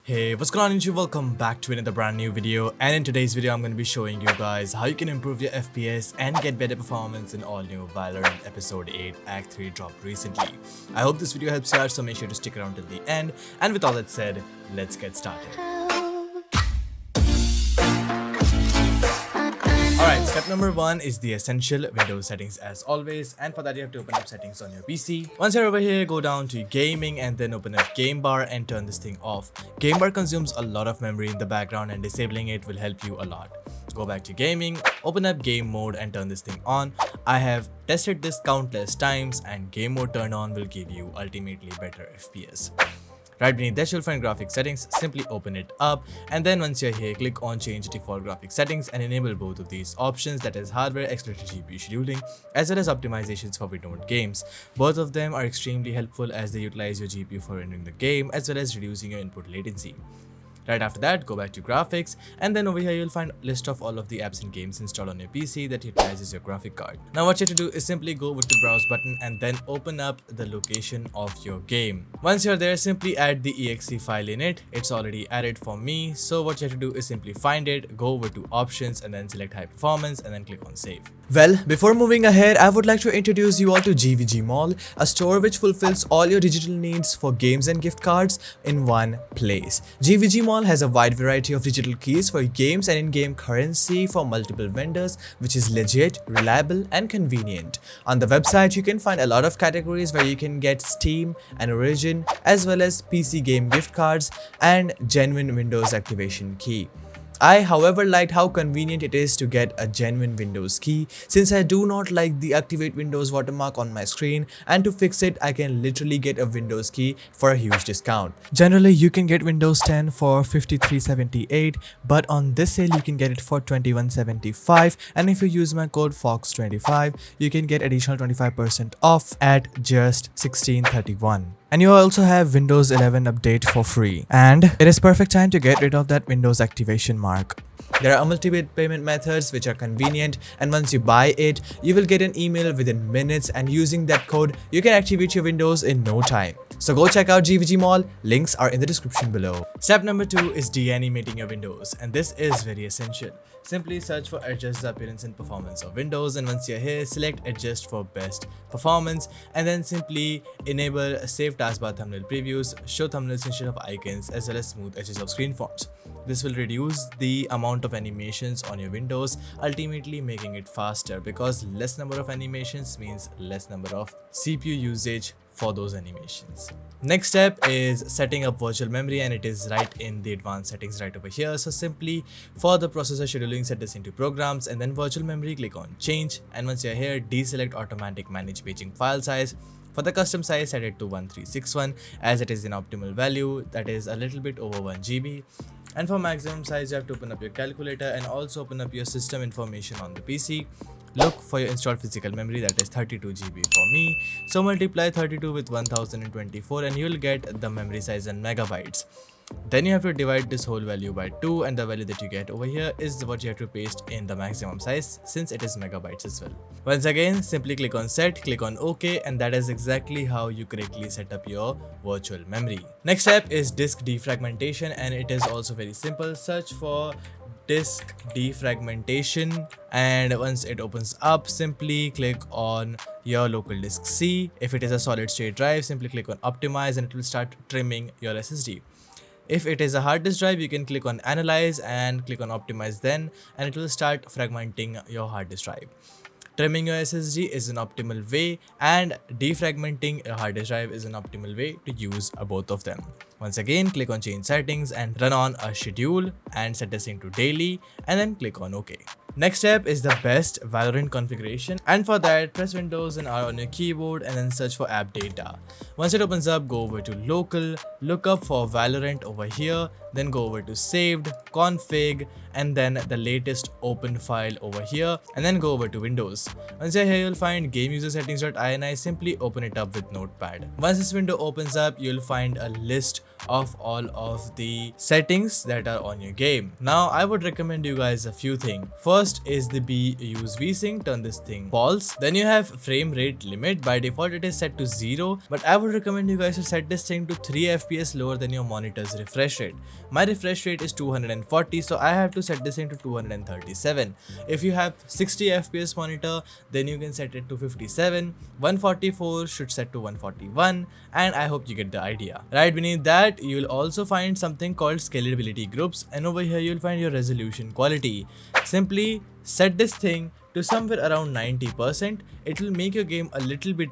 Hey, what's going on YouTube? Welcome back to another brand new video, and in today's video I'm going to be showing you guys how you can improve your FPS and get better performance in all new Valorant Episode 8 Act 3 dropped recently. I hope this video helps you out, so make sure to stick around till the end, and with all that said, let's get started. Alright, step number 1 is the essential Windows settings as always, and for that you have to open up settings on your PC. Once you're over here, go down to gaming and then open up game bar and turn this thing off. Game bar consumes a lot of memory in the background and disabling it will help you a lot. Go back to gaming, open up game mode and turn this thing on. I have tested this countless times and game mode turn on will give you ultimately better FPS. Right beneath that you'll find graphics settings, simply open it up, and then once you're here, click on change default graphics settings and enable both of these options, that is hardware accelerated GPU scheduling as well as optimizations for windowed games. Both of them are extremely helpful as they utilize your GPU for rendering the game as well as reducing your input latency. Right after that, go back to graphics, and then over here you'll find a list of all of the apps and games installed on your PC that utilizes your graphic card. Now what you have to do is simply go with the browse button and then open up the location of your game. Once you're there, simply add the exe file in it. It's already added for me, so what you have to do is simply find it, go over to options and then select high performance and then click on save. Well, before moving ahead, I would like to introduce you all to GVGMall, a store which fulfills all your digital needs for games and gift cards in one place. GVGMall has a wide variety of digital keys for games and in-game currency for multiple vendors, which is legit, reliable and convenient. On the website, you can find a lot of categories where you can get Steam and Origin as well as PC game gift cards and genuine Windows activation key. I, however, liked how convenient it is to get a genuine Windows key, since I do not like the Activate Windows watermark on my screen, and to fix it I can literally get a Windows key for a huge discount. Generally you can get Windows 10 for $53.78, but on this sale you can get it for $21.75, and if you use my code FOX25 you can get additional 25% off at just $16.31. And you also have Windows 11 update for free. And it is perfect time to get rid of that Windows activation mark. There are multiple payment methods which are convenient, and once you buy it, you will get an email within minutes, and using that code, you can activate your Windows in no time. So go check out GVGMall, links are in the description below. Step number 2 is de-animating your Windows, and this is very essential. Simply search for adjust the appearance and performance of Windows, and once you're here, select adjust for best performance and then simply enable save taskbar thumbnail previews, show thumbnails instead of icons as well as smooth edges of screen fonts. This will reduce the amount of animations on your Windows, ultimately making it faster, because less number of animations means less number of CPU usage for those animations. Next step is setting up virtual memory, and it is right in the advanced settings right over here. So simply for the processor scheduling, set this into programs and then virtual memory, click on change, and once you're here, deselect automatic manage paging file size. For the custom size, set it to 1361 as it is an optimal value, that is a little bit over 1 GB. And for maximum size, you have to open up your calculator and also open up your system information on the PC. Look for your installed physical memory, that is 32 GB for me. So multiply 32 with 1024 and you'll get the memory size in megabytes. Then you have to divide this whole value by 2, and the value that you get over here is what you have to paste in the maximum size, since it is megabytes as well. Once again, simply click on set, click on OK, and that is exactly how you correctly set up your virtual memory. Next step is disk defragmentation, and it is also very simple. Search for disk defragmentation, and once it opens up, simply click on your local disk C. If it is a solid state drive, simply click on optimize and it will start trimming your SSD. If it is a hard disk drive, you can click on analyze and click on optimize then, and it will start fragmenting your hard disk drive. Trimming your SSD is an optimal way, and defragmenting a hard disk drive is an optimal way to use both of them. Once again, click on change settings and run on a schedule and set this into daily, and then click on OK. Next step is the best Valorant configuration, and for that, press Windows and R on your keyboard and then search for app data. Once it opens up, go over to local, look up for Valorant over here, then go over to saved, config, and then the latest open file over here, and then go over to Windows. Once you're here, you'll find game user settings.ini. Simply open it up with Notepad. Once this window opens up, you'll find a list of all of the settings that are on your game. Now I would recommend you guys a few things. First is the use vsync, turn this thing false. Then you have frame rate limit. By default it is set to 0, but I would recommend you guys to set this thing to 3 FPS lower than your monitor's refresh rate. My refresh rate is 240, so I have to set this thing to 237. If you have 60 FPS monitor, then you can set it to 57. 144 should set to 141, and I hope you get the idea. Right beneath that, you'll also find something called scalability groups, and over here you'll find your resolution quality. Simply set this thing to somewhere around 90%. It will make your game a little bit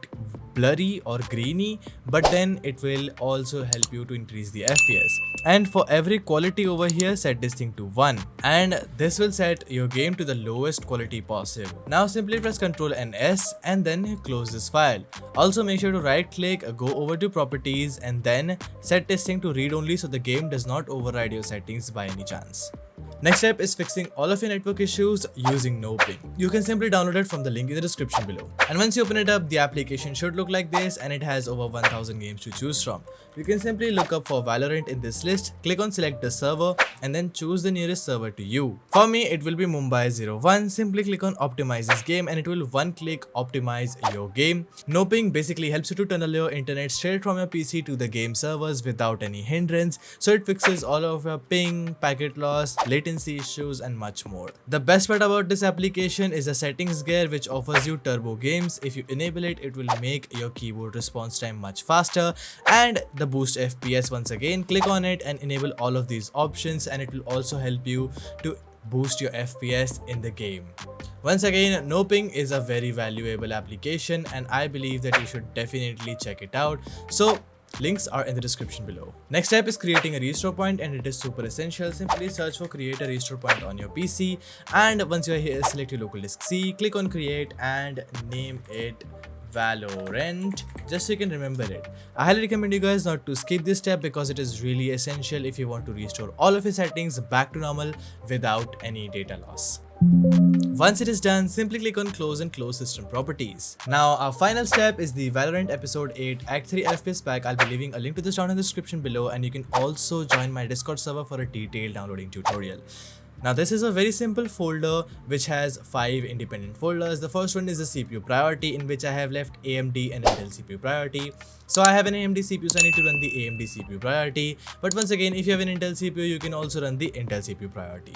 blurry or grainy, but then it will also help you to increase the FPS. And for every quality over here, set this thing to 1, and this will set your game to the lowest quality possible. Now simply press Ctrl and S and then close this file. Also make sure to right click, go over to properties, and then set this thing to read only so the game does not override your settings by any chance. Next step is fixing all of your network issues using no ping. You can simply download it from the link in the description below. And once you open it up, the application should look like this, and it has over 1000 games to choose from. You can simply look up for Valorant in this list, click on select the server, and then choose the nearest server to you. For me, it will be Mumbai 01. Simply click on optimize this game and it will one click optimize your game. No ping basically helps you to tunnel your internet straight from your PC to the game servers without any hindrance. So it fixes all of your ping, packet loss, latency issues, and much more. The best part about this application is the settings gear, which offers you turbo games. If you enable it, it will make your keyboard response time much faster, and the boost FPS. Once again, click on it and enable all of these options, and it will also help you to boost your FPS in the game. Once again, no ping is a very valuable application, and I believe that you should definitely check it out. So links are in the description below. Next step is creating a restore point, and it is super essential. Simply search for create a restore point on your PC, and once you are here, select your local disk C, click on create and name it Valorant, just so you can remember it. I highly recommend you guys not to skip this step because it is really essential if you want to restore all of your settings back to normal without any data loss. Once it is done, simply click on close and close system properties. Now our final step is the Valorant episode 8 Act 3 FPS pack. I'll be leaving a link to this down in the description below, and you can also join my Discord server for a detailed downloading tutorial. Now this is a very simple folder which has 5 independent folders. The first one is the CPU priority, in which I have left AMD and Intel CPU priority. So I have an AMD CPU, so I need to run the AMD CPU priority. But once again, if you have an Intel CPU, you can also run the Intel CPU priority.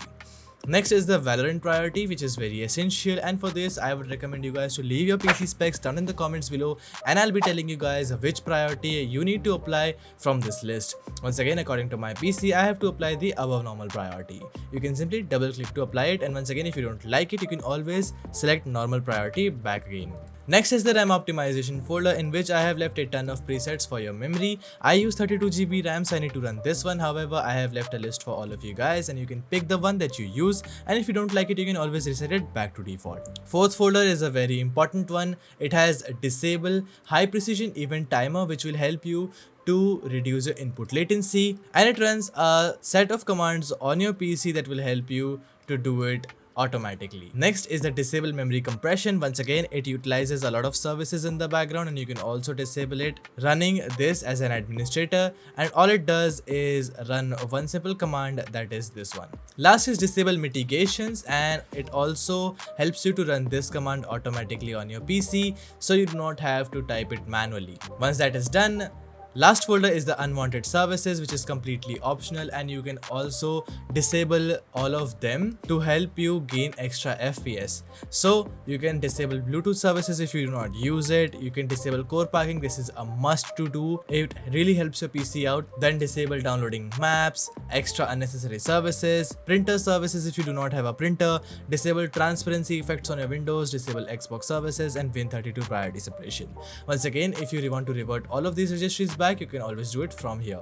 Next is the Valorant priority, which is very essential, and for this I would recommend you guys to leave your PC specs down in the comments below, and I'll be telling you guys which priority you need to apply from this list. Once again, according to my PC, I have to apply the above normal priority. You can simply double click to apply it, and once again, if you don't like it, you can always select normal priority back again. Next is the RAM optimization folder, in which I have left a ton of presets for your memory. I use 32 GB RAM, so I need to run this one. However, I have left a list for all of you guys, and you can pick the one that you use, and if you don't like it, you can always reset it back to default. Fourth folder is a very important one. It has disable high precision event timer, which will help you to reduce your input latency, and it runs a set of commands on your PC that will help you to do it automatically. Next is the disable memory compression. Once again, it utilizes a lot of services in the background, and you can also disable it running this as an administrator, and all it does is run one simple command, that is this one. Last is disable mitigations, and it also helps you to run this command automatically on your PC, so you do not have to type it manually. Once that is done, last folder is the unwanted services, which is completely optional, and you can also disable all of them to help you gain extra FPS. So you can disable Bluetooth services if you do not use it. You can disable core parking. This is a must to do. It really helps your PC out. Then disable downloading maps, extra unnecessary services, printer services if you do not have a printer, disable transparency effects on your Windows, disable Xbox services, and Win32 priority separation. Once again, if you want to revert all of these registries back, you can always do it from here.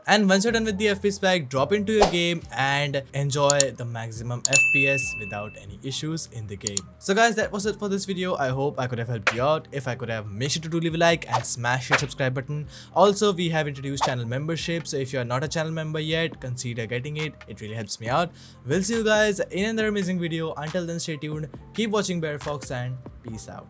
And once you're done with the FPS pack, drop into your game and enjoy the maximum FPS without any issues in the game. So guys, that was it for this video. I hope I could have helped you out. If I could have, make sure to do leave a like and smash your subscribe button. Also, we have introduced channel membership, so if you are not a channel member yet, consider getting it. It really helps me out. We'll see you guys in another amazing video. Until then, stay tuned, keep watching BareFox, and peace out.